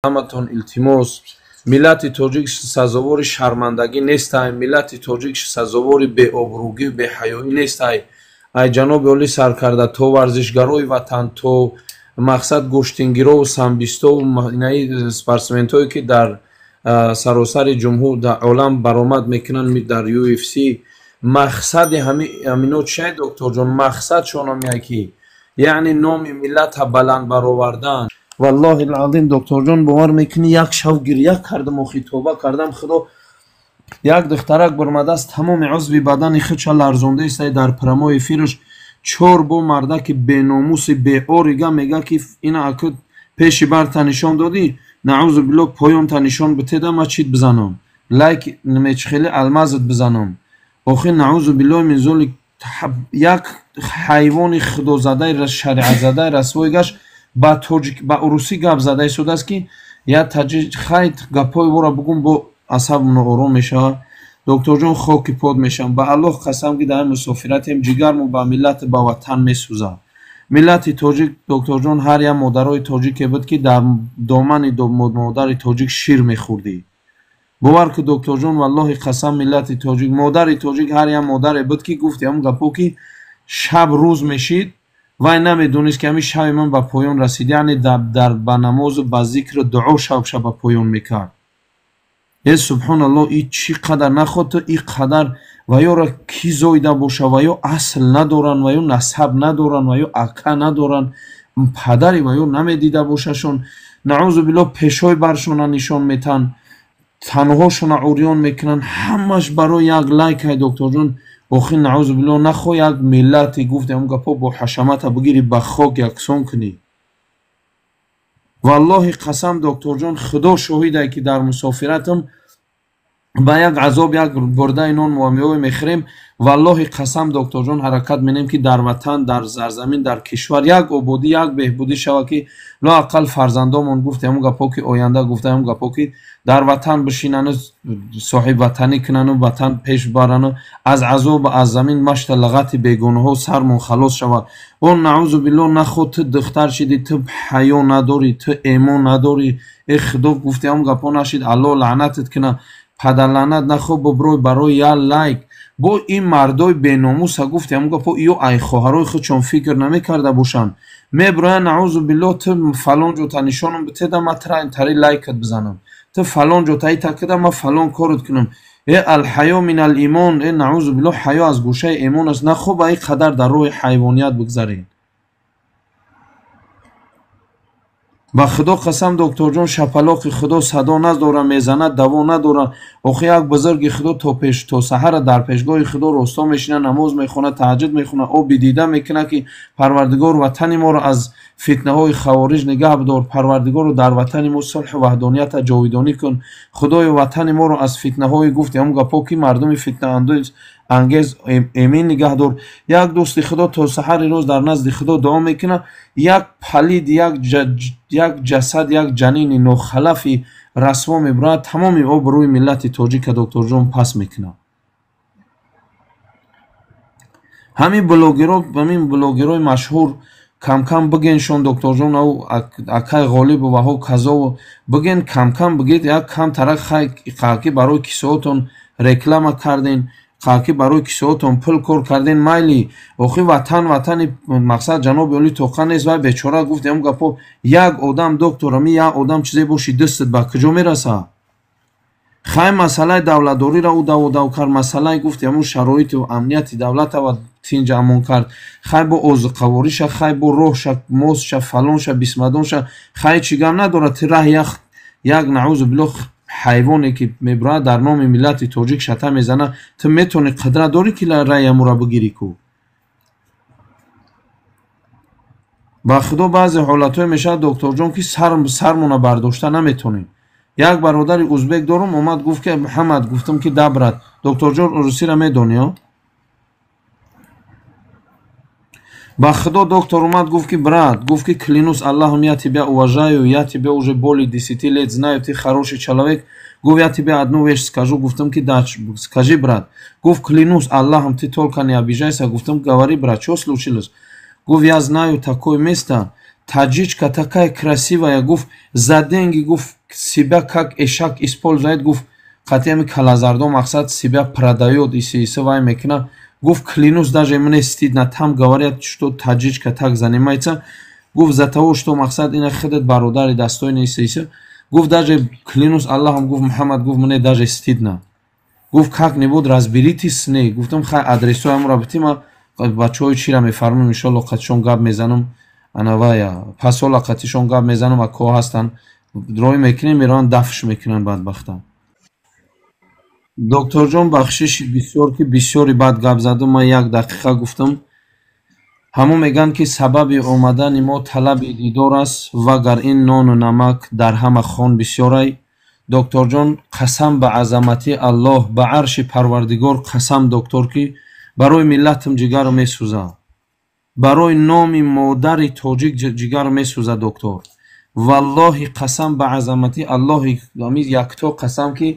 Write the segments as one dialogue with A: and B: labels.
A: ҳаматон илтимос, миллати тоҷик сазовори шармандагӣ нестай, миллати тоҷик сазовори беобрӯгӣ беҳаёӣ нестай. Ай ҷаноби оли саркарда, то варзишгарои ватан, то мақсад гӯштингирову самбистову инаи спортсментое ки дар саросари ҷумҳур дар олам баромад мекунанд дар UFC, мақсади ҳамино чиай докторҷон? Мақсадшон ҳам ки яъне номи миллата баланд баровардан. валлоҳи алъазим докторҷон бовар мекунӣ, як шав гирья кардам, хитоба кардам, худо як духтарак баромадааст, тамоми узви бадани худша ларзонда истаи дар промои эфираш 4 бо мардаки беномуси беорига мега ки ина акуд пеши барта нишон додӣ, наъузу билло поёнта нишон битеда ма чит бизанам, лайк мечхели алмазит бизанам. охир наъузу билло мин золик як ҳайвони худозадаи шариатзадаи расвой гашт ба урусӣ гап зада истодааст ки як таҷи хайт гапҳои вора бугум бо асаб ноором мешавад. докторҷон хоки под мешавам, ба аллоҳ қасам ки дар мусофиратем ҷигарму ба миллати ба ватан месӯзад. миллати тоҷик докторҷон ҳар як модарои тоҷике буд ки дар домани модари тоҷик шир мехӯрдӣ. бовар ку докторҷон валлоҳи қасам миллати тоҷик, модари тоҷик ҳар як модаре буд ки гуфти ҳам гапҳо ки шаб рӯз мешид, вай намедонист ки ҳамин шаби ман ба поён расид, яъне дар ба намозу ба зикру дуо шабша ба поён мекард. субҳоналлоҳ, ин чӣ қадар наход ту ин қадар ва ёра кӣ зоида боша, ва ё асл надоранд, ва ё насаб надоранд, ва ё ака надоранд, падари ва ё намедида бошашон, наъузу биллоҳ пешҳои баршона нишон метаҳанд, танҳошона урён мекунанд, ҳамаш барои як лайк. ай докторҷон, охир наъузу биллоҳ нахоҳ як миллати гуфти ҳам гапҳо бо ҳашамата бугири ба хок яксон кунӣ. валлоҳи қасам докторҷон, худо шоҳиде ки дар мусофиратам ба як азоб як бурдаи нон муамиёе мехӯрем. валлоҳи қасам докторҷон, ҳаракат менем ки дар ватан, дар зарзамин, дар кишвар як ободӣ, як беҳбудӣ шавад ки лоақал фарзандомон гуфти ҳамун гапҳо ки оянда гуфта ҳамун гапҳо ки дар ватан бишинану соҳибватанӣ кунану ватан пеш барану аз азоб аз замин машта лағати бегонаҳо сармон халос шавад. он наъузу биллоҳ наход ту духтар шидӣ, ту ҳаё надорӣ, ту эмон надорӣ, худо гуфти ҳамун гапҳо нашид, аллоҳ лаънатит куна, падар лаънат нахоҳ буброй барои як лайк. бо ин мардои беномуса гуфти ҳамун гапҳо, ё ай хоҳарои худшон фикр намекарда бошанд, меброянд наъузу биллоҳ ту фалон ҷота нишонам битеда ма тари лайкат бизанам, ту фалон ҷота ита кида ма фалон корот кунам. алҳаё минал имон, наъузу биллоҳ ҳаё аз гӯшаи эмон аст. нахоҳ ба ин қадар дар роҳи ҳайвоният бигзаред. ба худо қасам докторҷон, шапалоқи худо садо надорад, мезанад, даво надорад. охир як бузурги худо то саҳара дар пешгоҳи худо росто мешинад, намоз мехонад, таҳаҷҷуд мехонад, оби дида мекунад ки парвардигор ватани моро аз фитнаҳои хавориҷ нигаҳ бидор, парвардигоро дар ватани мо сулҳу ваҳдонията ҷовидонӣ кун, худоё ватани моро аз фитнаҳои гуфти ҳамун гапҳо ки мардуми фитнаангез эмин нигаҳ дор. як дӯсти худо то саҳари рӯз дар назди худо дуо мекунад, як палид, як ҷасад, як ҷанини нохалафи расво мебурад, тамоми обрӯи миллати тоҷика докторҷон пас мекунад. ҳамин блогерои машҳур камкам бигеншон докторҷон, ав акай ғолибу ваҳо казову биген, камкам бигед, як кам тарак қаҳки барои кисоатон реклама карден, қаҳки барои кисоатон пул кор карден, майли. охир ватани мақсад ҷаноби оли тоқа нест. вай бечора гуфти ҳамун гапҳо, як одам доктор, ами як одам чизе боши дастат ба куҷо мерасад? хай масъалаи давлатдориро ӯ даводав кард, масъалаи гуфти ҳамун шароиту амнияти давлатава тинҷ амон кард, хай бо озуқавориша, хай бо роҳша, мозша, фалонша, бисмадонша, хай чӣ гап надорад. ту раҳ як наъузу биллоҳ ҳайвоне ки мебурад дар номи миллати тоҷик шата мезана, ту метавонӣ қудрат дорӣ ки раъи амура бигирӣ ку? ба худо баъзе ҳолатҳое мешавад докторҷон ки сармона бардошта наметавонем. як бародари узбек дорум, омад гуфт ки Муҳаммад, гуфтам ки да брат, докторҷон русиро медонӣ? ба худо доктор омад гуфт ки брат, гуфт ки клянусь Аллахом, я тебя уважаю, я тебя уже более 10 лет знаю, ты хороший человек. Гуфт я тебе одну вещь скажу. Гуфтам ки да, скажи брат. Гуфт клянусь Аллахом, ты только не обижайся. Гуфтам говори брат, что случилось? Гуфт я знаю такое место, таҷичка такая красивая, гуфт заденги, гуфт себя как эшак использует, гуфт қатиями калазардо мақсад себя продает, иси вай мекина, гуфт клянусь, даже мне стыдно, там говорят, что таджичка так занимается, гуфт за того, что мақсад ина хидет бародари достойный иси, гуфт даже клянусь Аллахом, гуфт Мухаммад, гуфт мне даже стыдно, гуфт как-нибудь разберитесь с ней, гуфтам хай адресуем рабитима, бачаҳои чира мефармум иншаллоҳ қатишон гап мезанам анавая пасола қатишон гап мезанам ако ҳастан роҳӣ мекунем мераван дафш мекунанд бадбахтан. Докторҷон бахшиши бисёр ки бисёри бад гап задам, ман як дақиқа гуфтам. Ҳамон мегӯянд ки сабаби омадани мо талаби дидор аст вагар ин нону намак дар ҳама хон бисёрай. Докторҷон қасам ба азамати Аллоҳ, ба арши Парвардигор қасам доктор ки барои миллатам ҷигару месӯза, барои номи модари тоҷик ҷигару месӯза доктор. Валлоҳи қасам ба азамати Аллоҳи якто қасам ки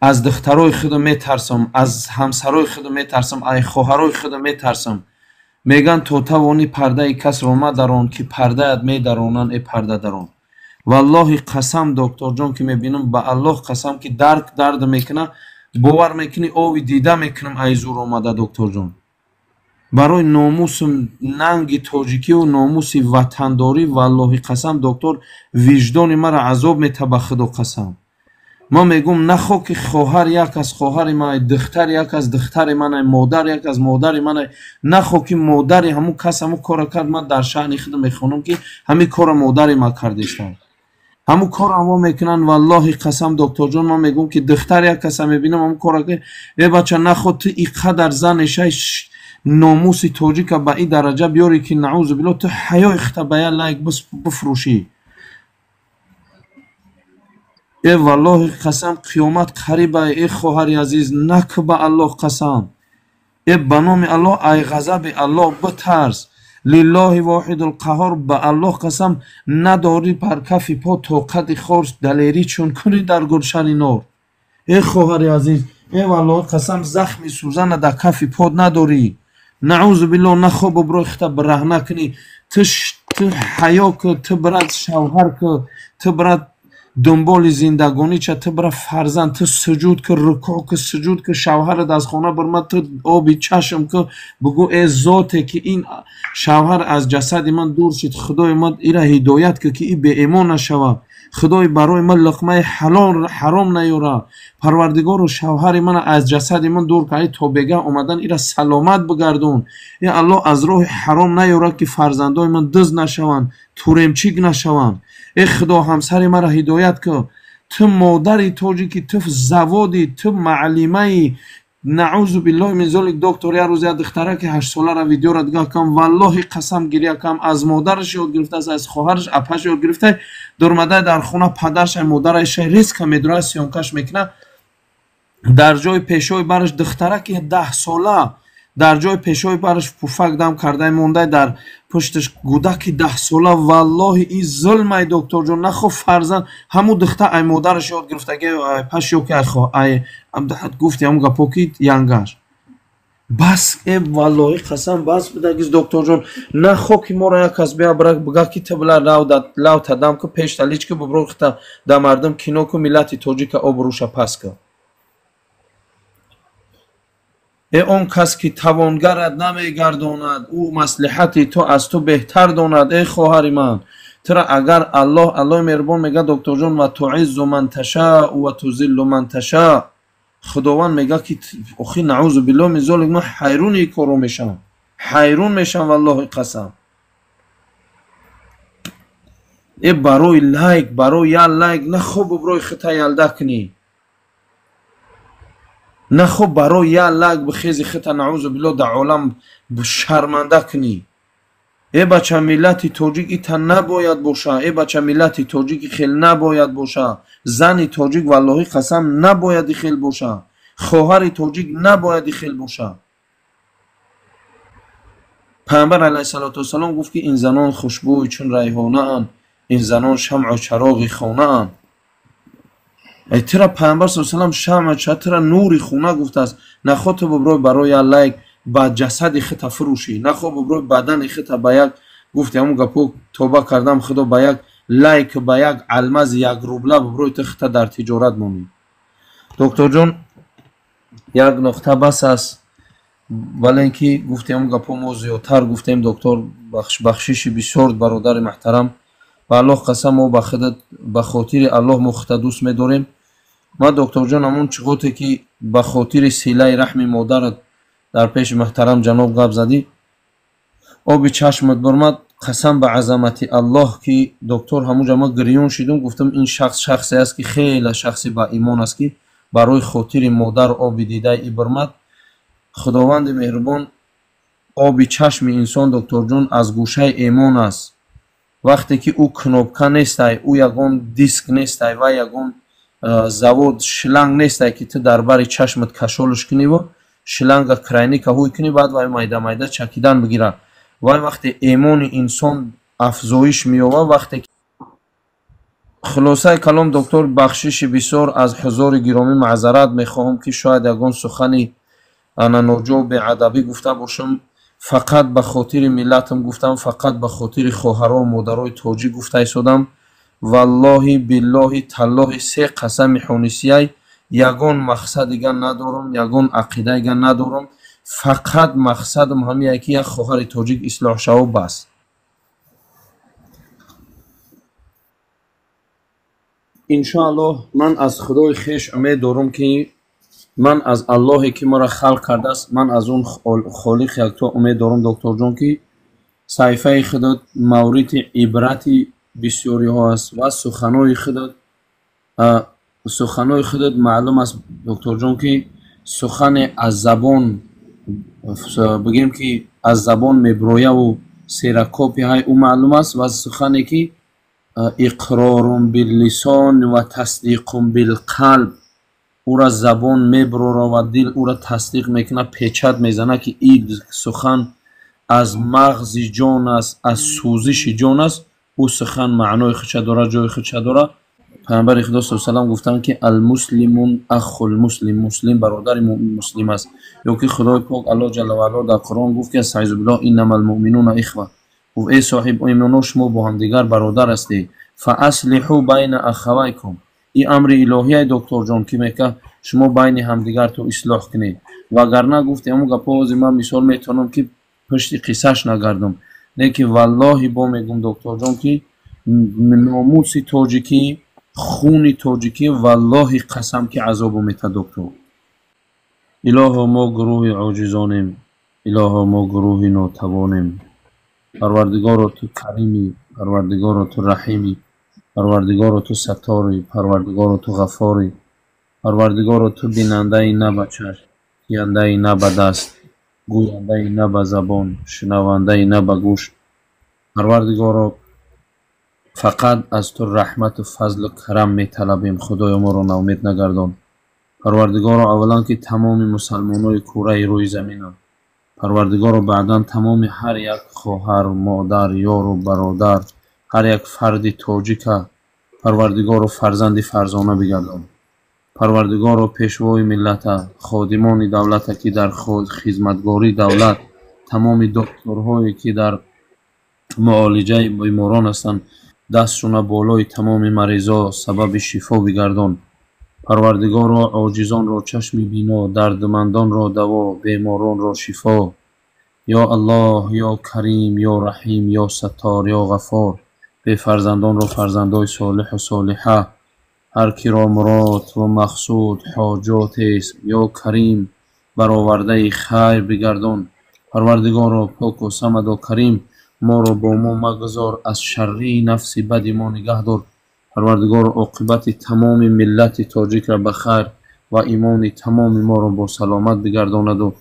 A: аз духтарои худам метарсам, аз ҳамсарои худам метарсам, аз хоҳарои худам метарсам. Мегӯянд то тавони пардаи касро мадарон ки пардаят медаронанд э парда дарон. Валлоҳи қасам докторҷон ки мебинам, ба Аллоҳ қасам ки дард мекуна, бовар мекунӣ ови дида мекунам ай зур омада докторҷон. Барои номуси нанги тоҷикиву номуси ватандорӣ валлоҳи қасам доктор виҷдони маро азоб мета ба худо қасам. Ман мегӯям нахо ки хоҳар як аст хоҳари манай, духтар як аст духтари манай, модар як аст модари манай, нахо ки модари ҳамун кас ҳамун кора кард, ман дар шаъни худам мехонам ки ҳамин кора модари ман кардистанд. ҳамун кора ҳамо мекунанд валлоҳи қасам докторҷон, ман мегӯям ки духтар як каса мебинам ҳамун кора ки э бача нахо ту иқадар занешай номуси тоҷика ба ин дараҷа биёрӣ ки наъузу биллоҳ ту ҳаёи худта ба як лайк бифурӯшӣ. э валлоҳи қасам қиёмат қариба, э хоҳари азиз, нак ба Аллоҳ қасам, э ба номи Аллоҳ ай ғазаби Аллоҳ битарс. лиллоҳи воҳидул қаҳҳор, ба Аллоҳ қасам надорӣ бар кафи по тоқати хор далерӣ чун кунӣ дар гулшани нор. э хоҳари азиз, э валлоҳи қасам захми сӯзана дар кафи под надорӣ. наъузу биллоҳ нахо боброи худта бираҳна кунӣ, ту ҳаё ку, ту бирад шавҳар ку, ту бирад дунболи зиндагонича, ту бира фарзанд, ту суҷуд ку, рукӯъ ку, суҷуд ку, шавҳарат аз хона бурмад, ту оби чашм ку, бигӯ э зоте ки ин шавҳар аз ҷасади ман дур шид, худои ман ира ҳидоят ку ки и беэмон нашавад, худои барои ман луқмаи ҳаром наёра, парвардигору шавҳари мана аз ҷасади ман дур карди, то бегаҳ омадан ира саломат бигардон. э Аллоҳ аз роҳи ҳаром наёра ки фарзандои ман дӯз нашаванд, туремчик нашаванд. э худо ҳамсари маро ҳидоят кун, ту модари тоҷики, ту заводи, ту маълимаи, наъузу биллоҳи мин золик. доктор як рӯз як духтараки 8 солара видеора дига кам, валлоҳи қасам гирия кам, аз модараш ёд гирифтааст, аз хоҳараш апаш ёд гирифта, дурмадай дар хона падаршай модарашай резка медурад сиёмкаш мекуна, дар ҷои пешои бараш духтараки 10 сола, дар ҷои пешои бараш пуфак дам кардай мондай, дар пушташ гудаки 10 сола. валлоҳи ин зулмай докторҷон, нахо фарзанд ҳамун духтар ай модараш ёд гирифтаги ай паш ё ки ай абдахат гуфти ҳамун гапо ки янгаш бас. э валлоҳи қасам бас бидагиз докторҷон, нахо ки моро як кас бия бира бига ки ту била лавта дам ку пешта лич ки бубро хта да мардум кино ку миллати тоҷика обрӯша пас ку. э он кас ки тавонгарат намегардонад, ӯ маслиҳати то аз ту беҳтар донад. э хоҳари ман, тура агар Аллоҳи меҳрубон мегӯяд докторҷон, ва туъиззу ман ташаъу ва тузиллу ман ташаъ. худованд мегӯяд ки охи наъузу биллоҳ мин золик, ман ҳайрони ин корро мешавам, ҳайрон мешавам валлоҳи қасам. э барои лайк, барои як лайк нахо буброи худта ялда кунӣ, нахо барои як лайк бихези худта наъузу биллоҳ дар олам шарманда кунӣ. э бача миллати тоҷик ита набояд боша, э бача миллати тоҷики хел набояд боша, зани тоҷик валлоҳи қасам набояд ихел боша, хоҳари тоҷик набояд ихел боша. пайғамбар алайҳиссалоту вассалом гуфт ки ин занон хушбӯи чун райҳонаанд, ин занон шамъу чароғи хонаанд. тира пайғамбар саллаллоҳу алайҳи ва саллам шамъ тира нури хона гуфтааст. нахо ту буброи барои як лайк ба ҷасади худта фурӯшӣ, нахо буброи бадани худта ба як гуфтем гапу тоба кардам худо ба як лайк ба як алмаз як рубла бубрӯи тихта дар тиҷорат монем. Доктор ҷон, як нуқта бас аст, вале ки гуфтем гапу мо зиёдтар гуфтем. доктор бахшиши бисёр бародари маҳтарам, ба аллоҳ қасам мо ба хотири аллоҳ мо худта дӯст медорем. ма доктор ҷон ҳамон чиғоте ки ба хотири силаи раҳми модарат дар пеши маҳтарам ҷаноб гап задӣ, оби чашмат бурмад. қасам ба азамати аллоҳ ки доктор ҳамунҷа ма гирён шидум, гуфтам ин шахсе аст ки хеле шахси ба имон аст ки барои хотири модар оби дидай и бурмад. худованди меҳрубон, оби чашми инсон доктор ҷон аз гӯшаи эмон аст. вақте ки ӯ кнопка нестай, ӯ ягон диск нестай ва ягон завод шланг нестай ки ту дар бари чашмат кашолаш куниву шланга крайника ҳуй кунӣ, баъд вай майда майда чакидан бигира. вай вақте эмони инсон афзоиш меёва, вақте хулосаи калом доктор, бахшиши бисёр аз ҳузури гиромӣ маъзарат мехоҳам ки шояд ягон сухани ананоҷо беадабӣ гуфта бошам. фақат ба хотири миллатам гуфтам, фақат ба хотири хоҳару модарои тоҷик гуфта истодам. валлоҳи биллоҳи таллоҳи се қасами ҳонисияй ягон мақсад дигар надорам, ягон ақида дигар надорам. фақат мақсадам ҳамия ки як хоҳари тоҷик ислоҳ шава бас. иншоаллоҳ ман аз худои хеш умед дорам ки ман аз аллоҳе ки моро халқ кардааст, ман аз он холиқ якто умед дорам доктор ҷон ки саҳифаи худот мавриди ибрати бисёриҳо аст ва суханои худот маълум аст доктор ҷон ки сухане аз забон бигем ки аз забон меброяву серакопиҳай ӯ маълум аст ва сухане ки иқрорун биллисон ва тасдиқун билқалб ӯра забон меброра ва дил ӯра тасдиқ мекунад, печат мезана ки ин сухан аз мағзи ҷон аст, аз сӯзиши ҷон аст. ӯ сухан маънои худша дорад, ҷои худша дорад. пайғамбари худо саллаллоҳу алайҳи ва саллам гуфтанд ки алмуслимун ахул муслим, муслим бародари муслим аст. ё ки худои пок аллоҳ ҷалла ва ало дар қуръон гуфт ки астағизу биллоҳ иннамал муъминуна ихва, гуфт эй соҳиб имоно шумо бо ҳамдигар бародар ҳастед. фа аслиҳу байна ахавайкум, ин амри илоҳияи доктор ҷон ки мека шумо байни ҳамдигартон ислоҳ кунед. вагарна гуфт ҳамун гапҳози ман мисол метавонам ки пушти қиссаш нагардам, лекин валлоҳи бо мегӯм доктор ҷон ки номуси тоҷикӣ, хуни тоҷикӣ валлоҳи қасам ки азобу мета доктор. илоҳо мо гурӯҳи оҷизонем, илоҳо мо гурӯҳи нотавонем. парвардигоро ту каримӣ, парвардигоро ту раҳимӣ, парвардигоро ту сатторӣ, парвардигоро ту ғаффорӣ, парвардигоро ту бинандаи на ба чашм, кияндаи на ба даст, гӯяндаи на ба забон, шунавандаи на ба гӯш. парвардигоро фақат аз ту раҳмату фазлу карам металабем, худоё моро наумед нагардон. парвардигоро аввалан ки тамоми мусалмонои кураи рӯи заминам, парвардигоро баъдан тамоми ҳар як хоҳар, модар, ёру бародар, ҳар як фарди тоҷика парвардигоро фарзанди фарзона бигардон. парвардигоро пешвои миллата, ходимони давлата ки дар хизматгории давлат, тамоми докторҳое ки дар муолиҷаи беморон ҳастанд, дастшона болои тамоми маризо сабаби шифо бигардон. парвардигоро оҷизонро чашми бино, дардмандонро даво, беморонро шифо. ё аллоҳ, ё карим, ё раҳим, ё саттор, ё ғаффор. бефарзандонро фарзандои солиҳу солиҳа, ҳар киро мурод ва мақсуд ҳоҷотест, ё карим баровардаи хайр бигардон. парвардигоро поку самаду карим моро бо мо магузор, аз шарри нафси бади мо нигаҳ дор. парвардигоро оқибати тамоми миллати тоҷикро ба хайр ва имони тамоми моро бо саломат бигардонаду